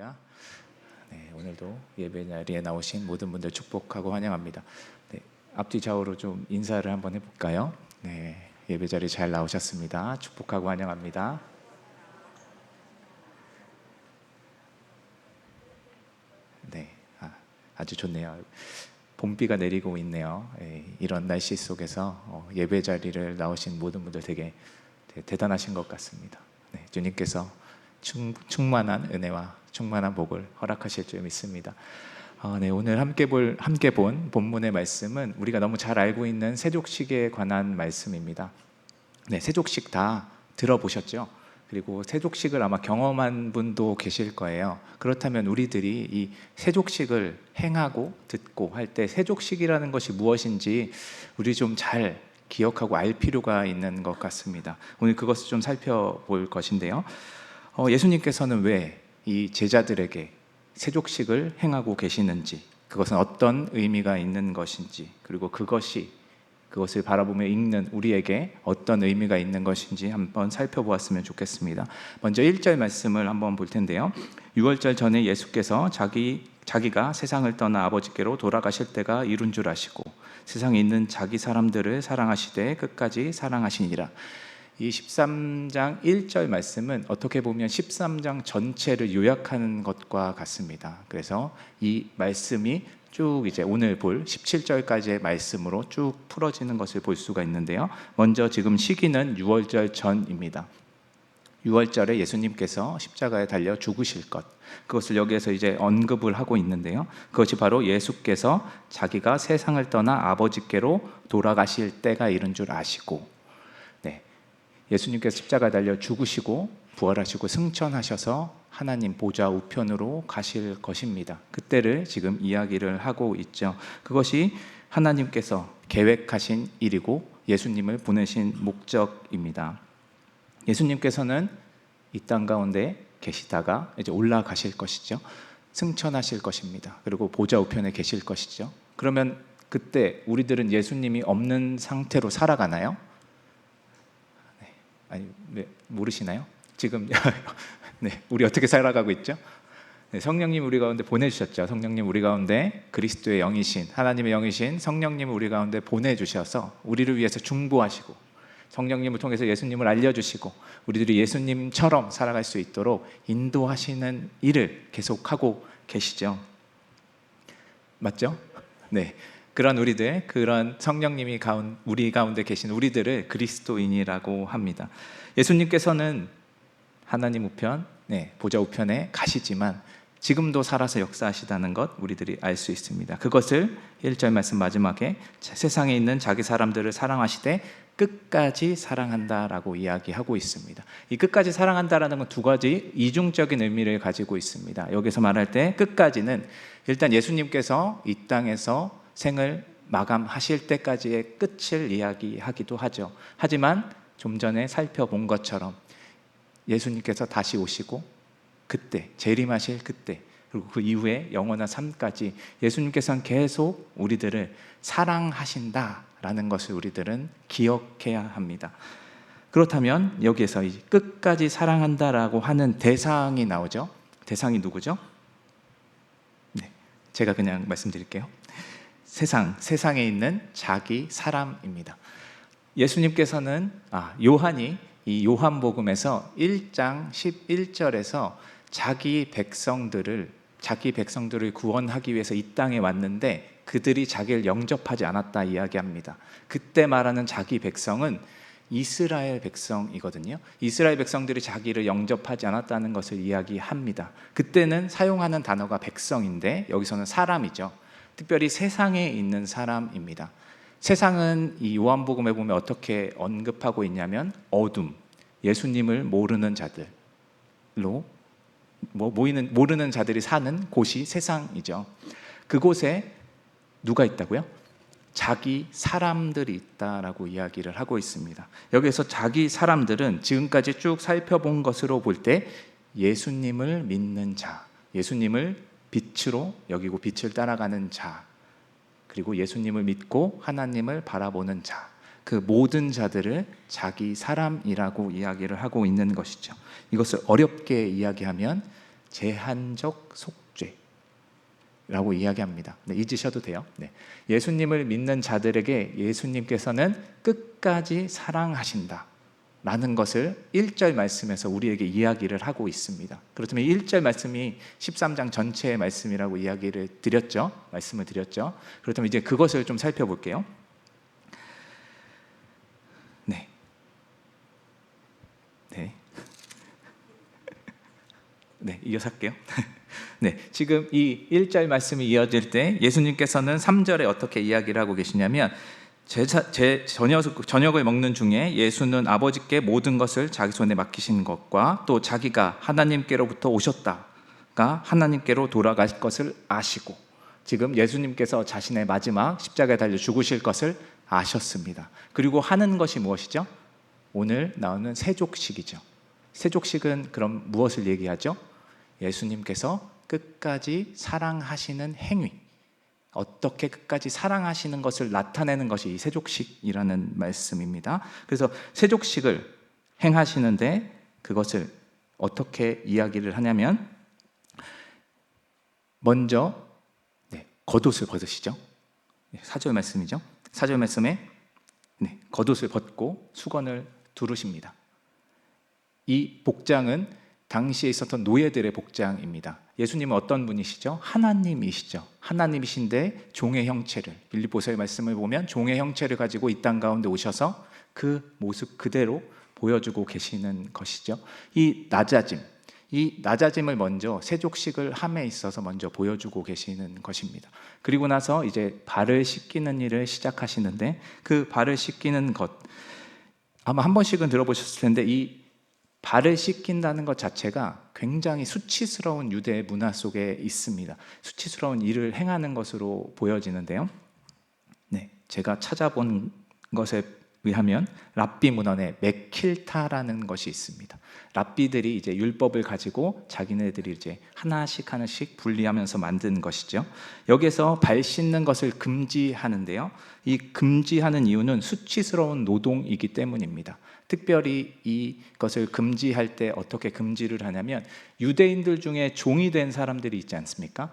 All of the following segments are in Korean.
할렐루야. 네, 오늘도 예배 자리에 나오신 모든 분들 축복하고 환영합니다. 네, 앞뒤 좌우로 좀 인사를 한번 해볼까요? 네, 예배 자리 잘 나오셨습니다. 축복하고 환영합니다. 네, 아주 좋네요. 봄비가 내리고 있네요. 이런 날씨 속에서 예배 자리를 나오신 모든 분들 되게 대단하신 것 같습니다. 네, 주님께서 충만한 은혜와 충만한 복을 허락하실 줄 믿습니다. 네, 오늘 함께 본 본문의 말씀은 우리가 너무 잘 알고 있는 세족식에 관한 말씀입니다. 네, 세족식 다 들어보셨죠? 그리고 세족식을 아마 경험한 분도 계실 거예요. 그렇다면 우리들이 이 세족식을 행하고 듣고 할 때 세족식이라는 것이 무엇인지 우리 좀 잘 기억하고 알 필요가 있는 것 같습니다. 오늘 그것을 좀 살펴볼 것인데요. 예수님께서는 왜 이 제자들에게 세족식을 행하고 계시는지, 그것은 어떤 의미가 있는 것인지, 그리고 그것을 바라보며 읽는 우리에게 어떤 의미가 있는 것인지 한번 살펴보았으면 좋겠습니다. 먼저 1절 말씀을 한번 볼 텐데요. 6월절 전에 예수께서 자기가 세상을 떠나 아버지께로 돌아가실 때가 이룬 줄 아시고 세상에 있는 자기 사람들을 사랑하시되 끝까지 사랑하시니라. 이 13장 1절 말씀은 어떻게 보면 13장 전체를 요약하는 것과 같습니다. 그래서 이 말씀이 쭉 이제 오늘 볼 17절까지의 말씀으로 쭉 풀어지는 것을 볼 수가 있는데요. 먼저 지금 시기는 6월절 전입니다. 6월절에 예수님께서 십자가에 달려 죽으실 것, 그것을 여기에서 이제 언급을 하고 있는데요. 그것이 바로 예수께서 자기가 세상을 떠나 아버지께로 돌아가실 때가 이른 줄 아시고, 예수님께서 십자가에 달려 죽으시고 부활하시고 승천하셔서 하나님 보좌 우편으로 가실 것입니다. 그때를 지금 이야기를 하고 있죠. 그것이 하나님께서 계획하신 일이고 예수님을 보내신 목적입니다. 예수님께서는 이 땅 가운데 계시다가 이제 올라가실 것이죠. 승천하실 것입니다. 그리고 보좌 우편에 계실 것이죠. 그러면 그때 우리들은 예수님이 없는 상태로 살아가나요? 아니, 모르시나요? 지금 네, 우리 어떻게 살아가고 있죠? 네, 성령님 우리 가운데 보내주셨죠. 성령님 우리 가운데 그리스도의 영이신 하나님의 영이신 성령님을 우리 가운데 보내주셔서 우리를 위해서 중보하시고 성령님을 통해서 예수님을 알려주시고 우리들이 예수님처럼 살아갈 수 있도록 인도하시는 일을 계속하고 계시죠. 맞죠? 네. 그런 성령님이 우리 가운데 계신 우리들을 그리스도인이라고 합니다. 예수님께서는 하나님 우편, 보좌 우편에 가시지만 지금도 살아서 역사하시다는 것 우리들이 알 수 있습니다. 그것을 1절 말씀 마지막에 세상에 있는 자기 사람들을 사랑하시되 끝까지 사랑한다라고 이야기하고 있습니다. 이 끝까지 사랑한다라는 건 두 가지 이중적인 의미를 가지고 있습니다. 여기서 말할 때 끝까지는 일단 예수님께서 이 땅에서 생을 마감하실 때까지의 끝을 이야기하기도 하죠. 하지만 좀 전에 살펴본 것처럼 예수님께서 다시 오시고 그때 재림하실 그때 그리고 그 이후에 영원한 삶까지 예수님께서는 계속 우리들을 사랑하신다라는 것을 우리들은 기억해야 합니다. 그렇다면 여기에서 끝까지 사랑한다라고 하는 대상이 나오죠. 대상이 누구죠? 제가 그냥 말씀드릴게요. 세상에 있는 자기 사람입니다. 예수님께서는 요한이 이 요한복음에서 1장 11절에서 자기 백성들을 구원하기 위해서 이 땅에 왔는데 그들이 자기를 영접하지 않았다 이야기합니다. 그때 말하는 자기 백성은 이스라엘 백성이거든요. 이스라엘 백성들이 자기를 영접하지 않았다는 것을 이야기합니다. 그때는 사용하는 단어가 백성인데 여기서는 사람이죠. 특별히 세상에 있는 사람입니다. 세상은 이 요한복음에 보면 어떻게 언급하고 있냐면 어둠, 예수님을 모르는 자들로 모르는 자들이 사는 곳이 세상이죠. 그곳에 누가 있다고요? 자기 사람들이 있다라고 이야기를 하고 있습니다. 여기서 자기 사람들은 지금까지 쭉 살펴본 것으로 볼 때 예수님을 믿는 자, 예수님을 빛으로 여기고 빛을 따라가는 자, 그리고 예수님을 믿고 하나님을 바라보는 자, 그 모든 자들을 자기 사람이라고 이야기를 하고 있는 것이죠. 이것을 어렵게 이야기하면 제한적 속죄라고 이야기합니다. 네, 잊으셔도 돼요. 네. 예수님을 믿는 자들에게 예수님께서는 끝까지 사랑하신다 라는 것을 1절 말씀에서 우리에게 이야기를 하고 있습니다. 그렇다면 1절 말씀이 13장 전체의 말씀이라고 말씀을 드렸죠. 그렇다면 이제 그것을 좀 살펴볼게요. 네. 네, 이어서 할게요. 네, 지금 이 1절 말씀이 이어질 때 예수님께서는 3절에 어떻게 이야기를 하고 계시냐면 저녁을 먹는 중에 예수는 아버지께 모든 것을 자기 손에 맡기신 것과 또 자기가 하나님께로부터 오셨다가 하나님께로 돌아갈 것을 아시고, 지금 예수님께서 자신의 마지막 십자가에 달려 죽으실 것을 아셨습니다. 그리고 하는 것이 무엇이죠? 오늘 나오는 세족식이죠. 세족식은 그럼 무엇을 얘기하죠? 예수님께서 끝까지 사랑하시는 행위, 어떻게 끝까지 사랑하시는 것을 나타내는 것이 이 세족식이라는 말씀입니다. 그래서 세족식을 행하시는데 그것을 어떻게 이야기를 하냐면, 먼저 겉옷을 벗으시죠. 4절 말씀이죠. 4절 말씀에 겉옷을 벗고 수건을 두르십니다. 이 복장은 당시에 있었던 노예들의 복장입니다. 예수님은 어떤 분이시죠? 하나님이시죠. 하나님이신데 종의 형체를, 빌립보서의 말씀을 보면 종의 형체를 가지고 이 땅 가운데 오셔서 그 모습 그대로 보여주고 계시는 것이죠. 이 낮아짐을 먼저 세족식을 함에 있어서 먼저 보여주고 계시는 것입니다. 그리고 나서 이제 발을 씻기는 일을 시작하시는데, 그 발을 씻기는 것, 아마 한 번씩은 들어보셨을 텐데, 이 발을 씻긴다는 것 자체가 굉장히 수치스러운 유대 문화 속에 있습니다. 수치스러운 일을 행하는 것으로 보여지는데요. 제가 찾아본 것에 의하면 랍비 문헌에 메킬타라는 것이 있습니다. 랍비들이 이제 율법을 가지고 자기네들이 이제 하나씩 분리하면서 만든 것이죠. 여기서 발 씻는 것을 금지하는데요. 이 금지하는 이유는 수치스러운 노동이기 때문입니다. 특별히 이것을 금지할 때 어떻게 금지를 하냐면, 유대인들 중에 종이 된 사람들이 있지 않습니까?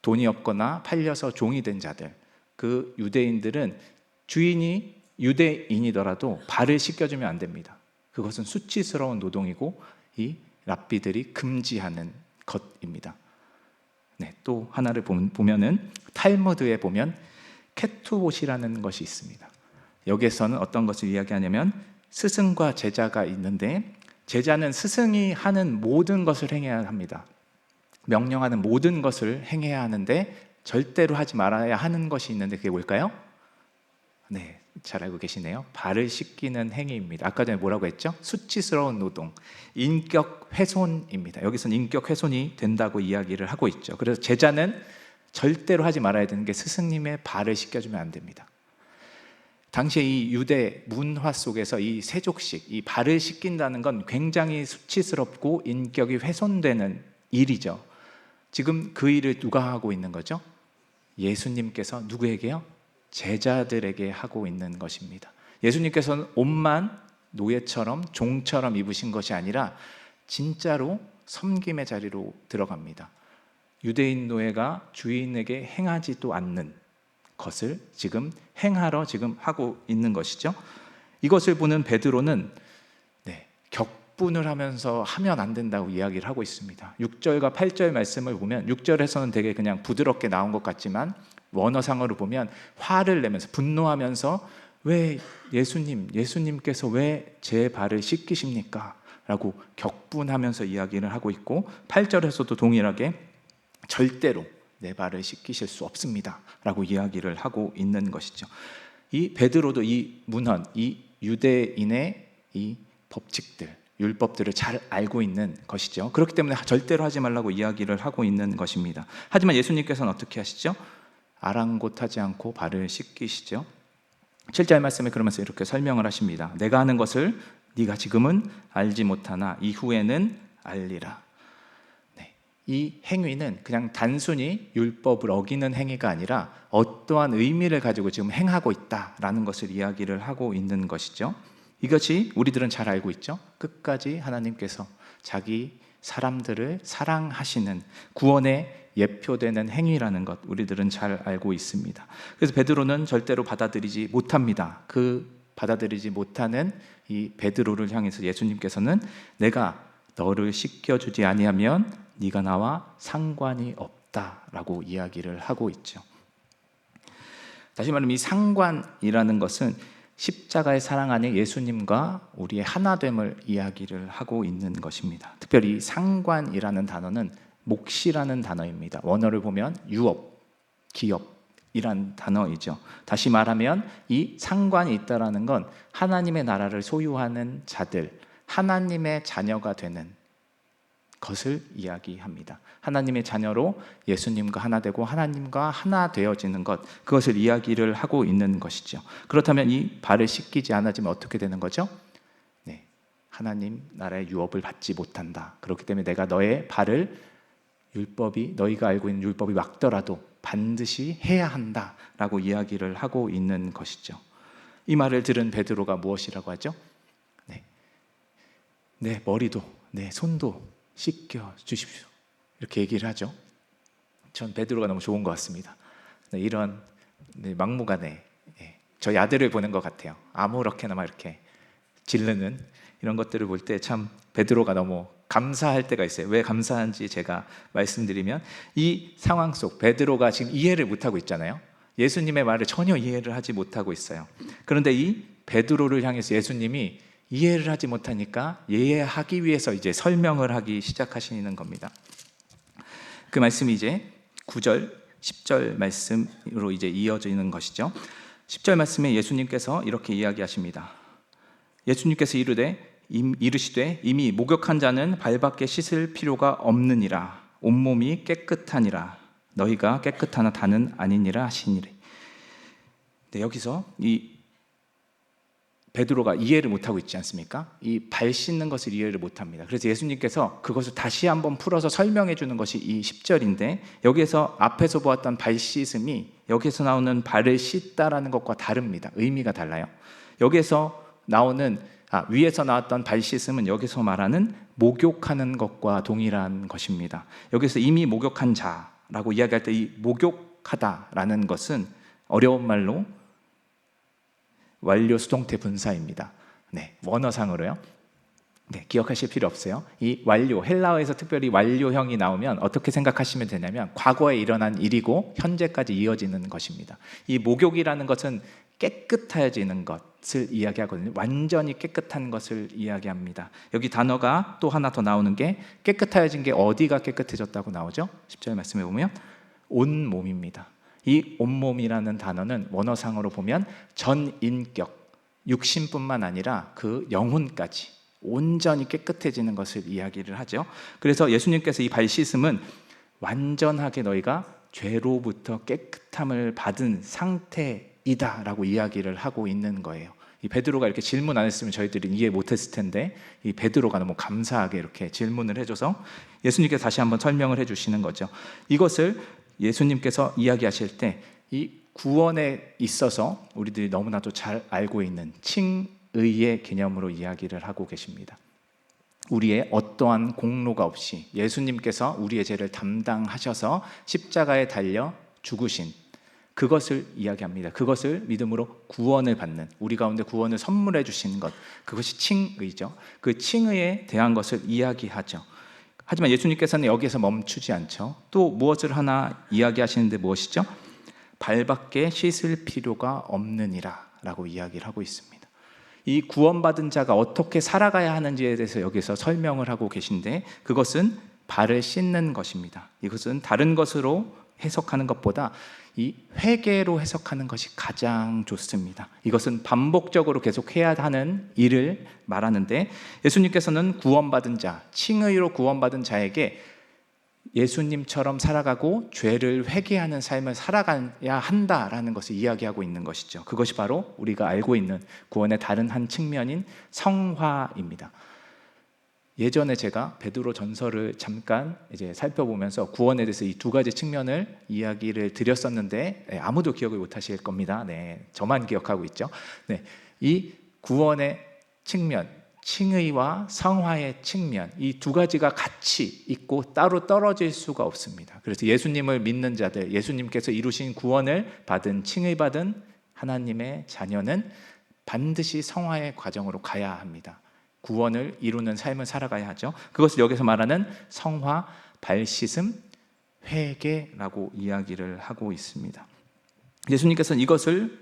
돈이 없거나 팔려서 종이 된 자들, 그 유대인들은 주인이 유대인이더라도 발을 씻겨주면 안 됩니다. 그것은 수치스러운 노동이고 이 랍비들이 금지하는 것입니다. 또 하나를 보면은 탈무드에 보면 케투봇이라는 것이 있습니다. 여기에서는 어떤 것을 이야기하냐면, 스승과 제자가 있는데 제자는 스승이 하는 모든 것을 행해야 합니다. 명령하는 모든 것을 행해야 하는데 절대로 하지 말아야 하는 것이 있는데, 그게 뭘까요? 잘 알고 계시네요. 발을 씻기는 행위입니다. 아까 전에 뭐라고 했죠? 수치스러운 노동, 인격 훼손입니다. 여기서는 인격 훼손이 된다고 이야기를 하고 있죠. 그래서 제자는 절대로 하지 말아야 되는 게 스승님의 발을 씻겨주면 안 됩니다. 당시에 이 유대 문화 속에서 이 세족식, 이 발을 씻긴다는 건 굉장히 수치스럽고 인격이 훼손되는 일이죠. 지금 그 일을 누가 하고 있는 거죠? 예수님께서 누구에게요? 제자들에게 하고 있는 것입니다. 예수님께서는 옷만 노예처럼 종처럼 입으신 것이 아니라 진짜로 섬김의 자리로 들어갑니다. 유대인 노예가 주인에게 행하지도 않는 것을 지금 행하러 지금 하고 있는 것이죠. 이것을 보는 베드로는 격분을 하면서 하면 안 된다고 이야기를 하고 있습니다. 6절과 8절 말씀을 보면, 6절에서는 되게 그냥 부드럽게 나온 것 같지만 원어상으로 보면 화를 내면서, 분노하면서 왜 예수님께서 왜 제 발을 씻기십니까? 라고 격분하면서 이야기를 하고 있고, 8절에서도 동일하게 절대로 내 발을 씻기실 수 없습니다 라고 이야기를 하고 있는 것이죠. 이 베드로도 이 문헌, 이 유대인의 이 법칙들, 율법들을 잘 알고 있는 것이죠. 그렇기 때문에 절대로 하지 말라고 이야기를 하고 있는 것입니다. 하지만 예수님께서는 어떻게 하시죠? 아랑곳하지 않고 발을 씻기시죠. 7절 말씀에 그러면서 이렇게 설명을 하십니다. 내가 하는 것을 네가 지금은 알지 못하나 이후에는 알리라. 이 행위는 그냥 단순히 율법을 어기는 행위가 아니라 어떠한 의미를 가지고 지금 행하고 있다라는 것을 이야기를 하고 있는 것이죠. 이것이 우리들은 잘 알고 있죠. 끝까지 하나님께서 자기 사람들을 사랑하시는 구원의 예표되는 행위라는 것 우리들은 잘 알고 있습니다. 그래서 베드로는 절대로 받아들이지 못합니다. 받아들이지 못하는 이 베드로를 향해서 예수님께서는 내가 너를 씻겨주지 아니하면 네가 나와 상관이 없다라고 이야기를 하고 있죠. 다시 말하면 이 상관이라는 것은 십자가의 사랑 안에 예수님과 우리의 하나됨을 이야기를 하고 있는 것입니다. 특별히 상관이라는 단어는 몫이라는 단어입니다. 원어를 보면 유업, 기업이란 단어이죠. 다시 말하면 이 상관이 있다라는 건 하나님의 나라를 소유하는 자들, 하나님의 자녀가 되는 것을 이야기합니다. 하나님의 자녀로 예수님과 하나 되고 하나님과 하나 되어지는 것, 그것을 이야기를 하고 있는 것이죠. 그렇다면 이 발을 씻기지 않아지면 어떻게 되는 거죠? 네, 하나님 나라의 유업을 받지 못한다. 그렇기 때문에 내가 너의 발을 너희가 알고 있는 율법이 막더라도 반드시 해야 한다라고 이야기를 하고 있는 것이죠. 이 말을 들은 베드로가 무엇이라고 하죠? 내 머리도 내 손도 씻겨 주십시오. 이렇게 얘기를 하죠. 전 베드로가 너무 좋은 것 같습니다. 이런 막무가내 저희 아들을 보는 것 같아요. 아무렇게나 막 이렇게 지르는 이런 것들을 볼 때 참 베드로가 너무 감사할 때가 있어요. 왜 감사한지 제가 말씀드리면 이 상황 속 베드로가 지금 이해를 못하고 있잖아요. 예수님의 말을 전혀 이해를 하지 못하고 있어요. 그런데 이 베드로를 향해서 예수님이 이해를 하지 못하니까 이해하기 위해서 이제 설명을 하기 시작하시는 겁니다. 그 말씀이 이제 9절, 10절 말씀으로 이제 이어지는 것이죠. 10절 말씀에 예수님께서 이렇게 이야기하십니다. 예수님께서 이르시되 이미 목욕한 자는 발밖에 씻을 필요가 없느니라. 온몸이 깨끗하니라. 너희가 깨끗하나 다는 아니니라 하시니라. 네, 여기서 이 베드로가 이해를 못하고 있지 않습니까? 이 발 씻는 것을 이해를 못합니다. 그래서 예수님께서 그것을 다시 한번 풀어서 설명해 주는 것이 이 10절인데 여기에서 앞에서 보았던 발 씻음이 여기에서 나오는 발을 씻다라는 것과 다릅니다. 의미가 달라요. 여기에서 나오는 위에서 나왔던 발 씻음은 여기서 말하는 목욕하는 것과 동일한 것입니다. 여기서 이미 목욕한 자라고 이야기할 때 이 목욕하다라는 것은 어려운 말로 완료 수동태 분사입니다. 네, 원어상으로요. 네, 기억하실 필요 없어요. 이 완료, 헬라어에서 특별히 완료형이 나오면 어떻게 생각하시면 되냐면 과거에 일어난 일이고 현재까지 이어지는 것입니다. 이 목욕이라는 것은 깨끗해지는 것을 이야기하거든요. 완전히 깨끗한 것을 이야기합니다. 여기 단어가 또 하나 더 나오는 게 깨끗해진 게 어디가 깨끗해졌다고 나오죠? 10절 말씀에 보면 온몸입니다. 이 온몸이라는 단어는 원어상으로 보면 전 인격, 육신뿐만 아니라 그 영혼까지 온전히 깨끗해지는 것을 이야기를 하죠. 그래서 예수님께서 이 발 씻음은 완전하게 너희가 죄로부터 깨끗함을 받은 상태이다라고 이야기를 하고 있는 거예요. 이 베드로가 이렇게 질문 안 했으면 저희들이 이해 못했을 텐데 이 베드로가 너무 감사하게 이렇게 질문을 해줘서 예수님께서 다시 한번 설명을 해주시는 거죠. 이것을 예수님께서 이야기하실 때 이 구원에 있어서 우리들이 너무나도 잘 알고 있는 칭의의 개념으로 이야기를 하고 계십니다. 우리의 어떠한 공로가 없이 예수님께서 우리의 죄를 담당하셔서 십자가에 달려 죽으신 그것을 이야기합니다. 그것을 믿음으로 구원을 받는, 우리 가운데 구원을 선물해 주신 것, 그것이 칭의죠. 그 칭의에 대한 것을 이야기하죠. 하지만 예수님께서는 여기에서 멈추지 않죠. 또 무엇을 하나 이야기하시는데 무엇이죠? 발밖에 씻을 필요가 없느니라 라고 이야기를 하고 있습니다. 이 구원받은 자가 어떻게 살아가야 하는지에 대해서 여기서 설명을 하고 계신데 그것은 발을 씻는 것입니다. 이것은 다른 것으로 해석하는 것보다 이 회개로 해석하는 것이 가장 좋습니다. 이것은 반복적으로 계속 해야 하는 일을 말하는데 예수님께서는 구원받은 자, 칭의로 구원받은 자에게 예수님처럼 살아가고 죄를 회개하는 삶을 살아가야 한다라는 것을 이야기하고 있는 것이죠. 그것이 바로 우리가 알고 있는 구원의 다른 한 측면인 성화입니다. 예전에 제가 베드로 전서를 잠깐 이제 살펴보면서 구원에 대해서 이 두 가지 측면을 이야기를 드렸었는데 아무도 기억을 못 하실 겁니다. 네, 저만 기억하고 있죠. 네, 이 구원의 측면, 칭의와 성화의 측면, 이 두 가지가 같이 있고 따로 떨어질 수가 없습니다. 그래서 예수님을 믿는 자들, 예수님께서 이루신 구원을 받은, 칭의받은 하나님의 자녀는 반드시 성화의 과정으로 가야 합니다. 구원을 이루는 삶을 살아가야 하죠. 그것을 여기서 말하는 성화, 발씻음, 회개라고 이야기를 하고 있습니다. 예수님께서는 이것을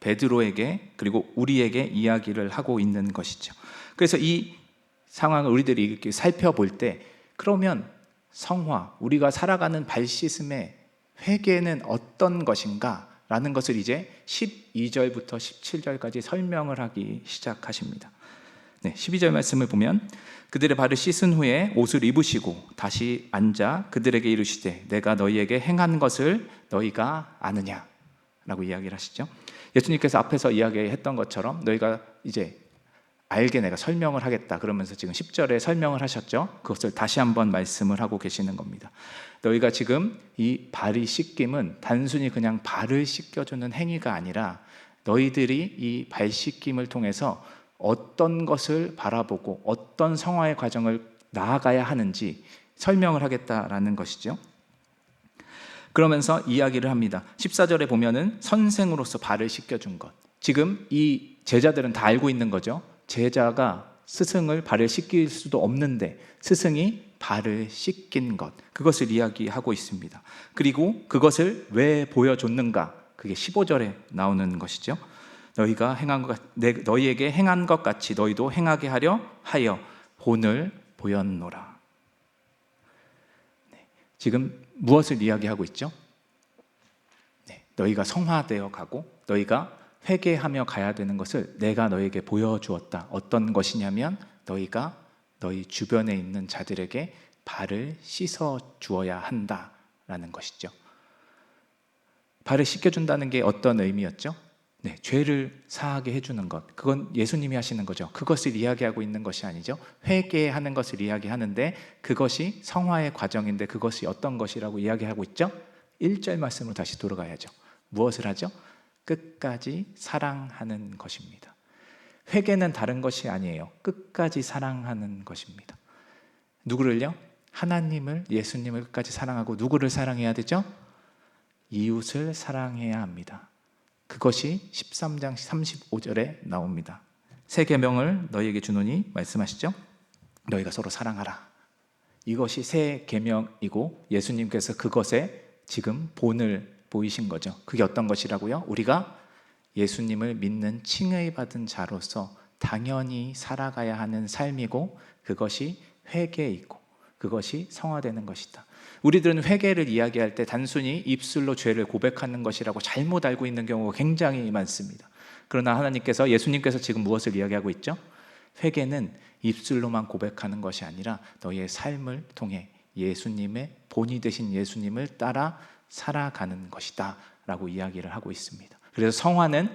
베드로에게 그리고 우리에게 이야기를 하고 있는 것이죠. 그래서 이 상황을 우리들이 이렇게 살펴볼 때, 그러면 성화, 우리가 살아가는 발씻음의 회개는 어떤 것인가 라는 것을 이제 12절부터 17절까지 설명을 하기 시작하십니다. 12절 말씀을 보면, 그들의 발을 씻은 후에 옷을 입으시고 다시 앉아 그들에게 이르시되 내가 너희에게 행한 것을 너희가 아느냐 라고 이야기를 하시죠. 예수님께서 앞에서 이야기했던 것처럼 너희가 이제 알게 내가 설명을 하겠다 그러면서 지금 10절에 설명을 하셨죠. 그것을 다시 한번 말씀을 하고 계시는 겁니다. 너희가 지금 이 발이 씻김은 단순히 그냥 발을 씻겨주는 행위가 아니라 너희들이 이 발 씻김을 통해서 어떤 것을 바라보고 어떤 성화의 과정을 나아가야 하는지 설명을 하겠다라는 것이죠. 그러면서 이야기를 합니다. 14절에 보면은 선생으로서 발을 씻겨준 것. 지금 이 제자들은 다 알고 있는 거죠. 제자가 스승을 발을 씻길 수도 없는데 스승이 발을 씻긴 것, 그것을 이야기하고 있습니다. 그리고 그것을 왜 보여줬는가? 그게 15절에 나오는 것이죠. 너희가 행한 것, 너희에게 행한 것 같이 너희도 행하게 하려 하여 본을 보였노라. 지금 무엇을 이야기하고 있죠? 너희가 성화되어 가고 너희가 회개하며 가야 되는 것을 내가 너희에게 보여주었다. 어떤 것이냐면 너희가 너희 주변에 있는 자들에게 발을 씻어 주어야 한다라는 것이죠. 발을 씻겨준다는 게 어떤 의미였죠? 죄를 사하게 해주는 것, 그건 예수님이 하시는 거죠. 그것을 이야기하고 있는 것이 아니죠. 회개하는 것을 이야기하는데 그것이 성화의 과정인데 그것이 어떤 것이라고 이야기하고 있죠? 1절 말씀으로 다시 돌아가야죠. 무엇을 하죠? 끝까지 사랑하는 것입니다. 회개는 다른 것이 아니에요. 끝까지 사랑하는 것입니다. 누구를요? 하나님을, 예수님을 끝까지 사랑하고 누구를 사랑해야 되죠? 이웃을 사랑해야 합니다. 그것이 13장 35절에 나옵니다. 새 계명을 너희에게 주노니 말씀하시죠. 너희가 서로 사랑하라. 이것이 새 계명이고 예수님께서 그것에 지금 본을 보이신 거죠. 그게 어떤 것이라고요? 우리가 예수님을 믿는 칭의받은 자로서 당연히 살아가야 하는 삶이고 그것이 회개이고 그것이 성화되는 것이다. 우리들은 회개를 이야기할 때 단순히 입술로 죄를 고백하는 것이라고 잘못 알고 있는 경우가 굉장히 많습니다. 그러나 하나님께서, 예수님께서 지금 무엇을 이야기하고 있죠? 회개는 입술로만 고백하는 것이 아니라 너희의 삶을 통해 예수님의 본이 되신 예수님을 따라 살아가는 것이다 라고 이야기를 하고 있습니다. 그래서 성화는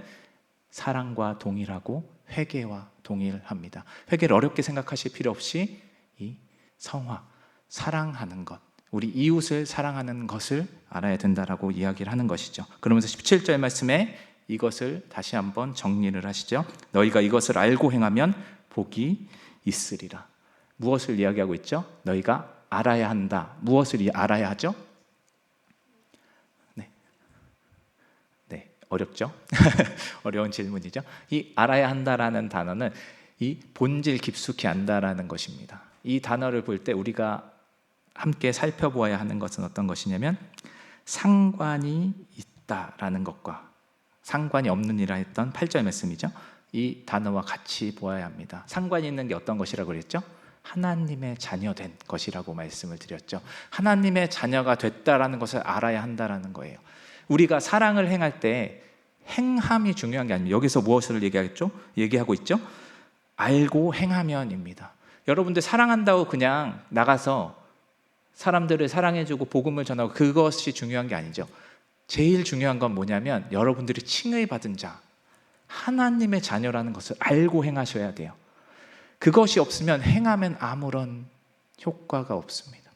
사랑과 동일하고 회개와 동일합니다. 회개를 어렵게 생각하실 필요 없이 이 성화, 사랑하는 것, 우리 이웃을 사랑하는 것을 알아야 된다라고 이야기를 하는 것이죠. 그러면서 17절 말씀에 이것을 다시 한번 정리를 하시죠. 너희가 이것을 알고 행하면 복이 있으리라. 무엇을 이야기하고 있죠? 너희가 알아야 한다. 무엇을 알아야 하죠? 어렵죠? 어려운 질문이죠. 이 알아야 한다라는 단어는 이 본질 깊숙이 안다라는 것입니다. 이 단어를 볼 때 우리가 함께 살펴보아야 하는 것은 어떤 것이냐면 상관이 있다라는 것과 상관이 없느니라 했던 8절 말씀이죠. 이 단어와 같이 보아야 합니다. 상관이 있는 게 어떤 것이라고 그랬죠? 하나님의 자녀된 것이라고 말씀을 드렸죠. 하나님의 자녀가 됐다라는 것을 알아야 한다라는 거예요. 우리가 사랑을 행할 때 행함이 중요한 게 아닙니다. 여기서 무엇을 얘기하고 있죠? 알고 행하면입니다. 여러분들 사랑한다고 그냥 나가서 사람들을 사랑해주고 복음을 전하고 그것이 중요한 게 아니죠. 제일 중요한 건 뭐냐면 여러분들이 칭의받은 자, 하나님의 자녀라는 것을 알고 행하셔야 돼요. 그것이 없으면 행하면 아무런 효과가 없습니다.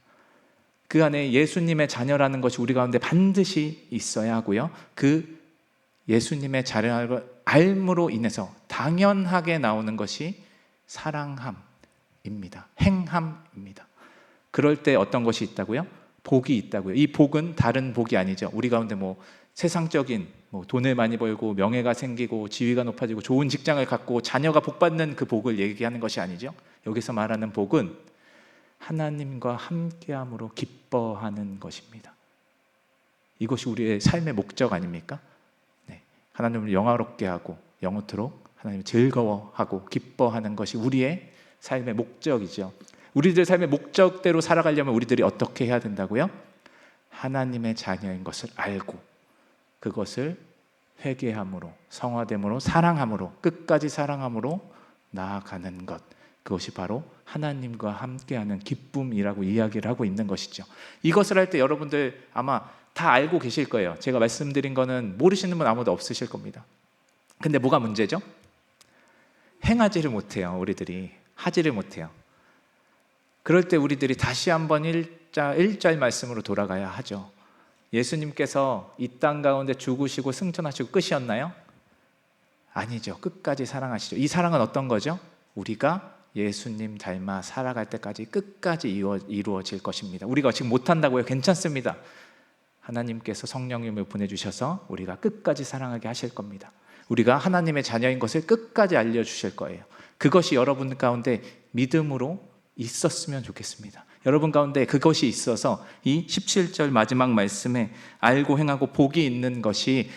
그 안에 예수님의 자녀라는 것이 우리 가운데 반드시 있어야 하고요. 그 예수님의 자녀를 알므로 인해서 당연하게 나오는 것이 사랑함입니다. 행함입니다. 그럴 때 어떤 것이 있다고요? 복이 있다고요. 이 복은 다른 복이 아니죠. 우리 가운데 세상적인 돈을 많이 벌고 명예가 생기고 지위가 높아지고 좋은 직장을 갖고 자녀가 복받는 그 복을 얘기하는 것이 아니죠. 여기서 말하는 복은 하나님과 함께함으로 기뻐하는 것입니다. 이것이 우리의 삶의 목적 아닙니까? 네. 하나님을 영화롭게 하고 영원토록 하나님을 즐거워하고 기뻐하는 것이 우리의 삶의 목적이죠. 우리들 삶의 목적대로 살아가려면 우리들이 어떻게 해야 된다고요? 하나님의 자녀인 것을 알고 그것을 회개함으로, 성화됨으로, 사랑함으로, 끝까지 사랑함으로 나아가는 것, 그것이 바로 하나님과 함께하는 기쁨이라고 이야기를 하고 있는 것이죠. 이것을 할 때 여러분들 아마 다 알고 계실 거예요. 제가 말씀드린 거는 모르시는 분 아무도 없으실 겁니다. 근데 뭐가 문제죠? 행하지를 못해요. 우리들이 하지를 못해요. 그럴 때 우리들이 다시 한번 1절 말씀으로 돌아가야 하죠. 예수님께서 이 땅 가운데 죽으시고 승천하시고 끝이었나요? 아니죠. 끝까지 사랑하시죠. 이 사랑은 어떤 거죠? 우리가 예수님 닮아 살아갈 때까지 끝까지 이루어질 것입니다. 우리가 지금 못한다고요? 괜찮습니다. 하나님께서 성령님을 보내주셔서 우리가 끝까지 사랑하게 하실 겁니다. 우리가 하나님의 자녀인 것을 끝까지 알려주실 거예요. 그것이 여러분 가운데 믿음으로 있었으면 좋겠습니다. 여러분 가운데 그것이 있어서 이 17절 마지막 말씀에 알고 행하고 복이 있는 것이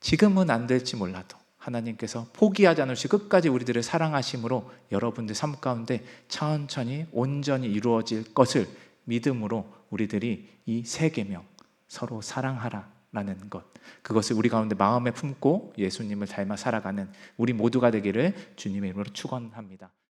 지금은 안 될지 몰라도 하나님께서 포기하지 않으시고 끝까지 우리들을 사랑하심으로 여러분들 삶 가운데 천천히 온전히 이루어질 것을 믿음으로 우리들이 이 세 계명 서로 사랑하라라는 것, 그것을 우리 가운데 마음에 품고 예수님을 닮아 살아가는 우리 모두가 되기를 주님의 이름으로 축원합니다.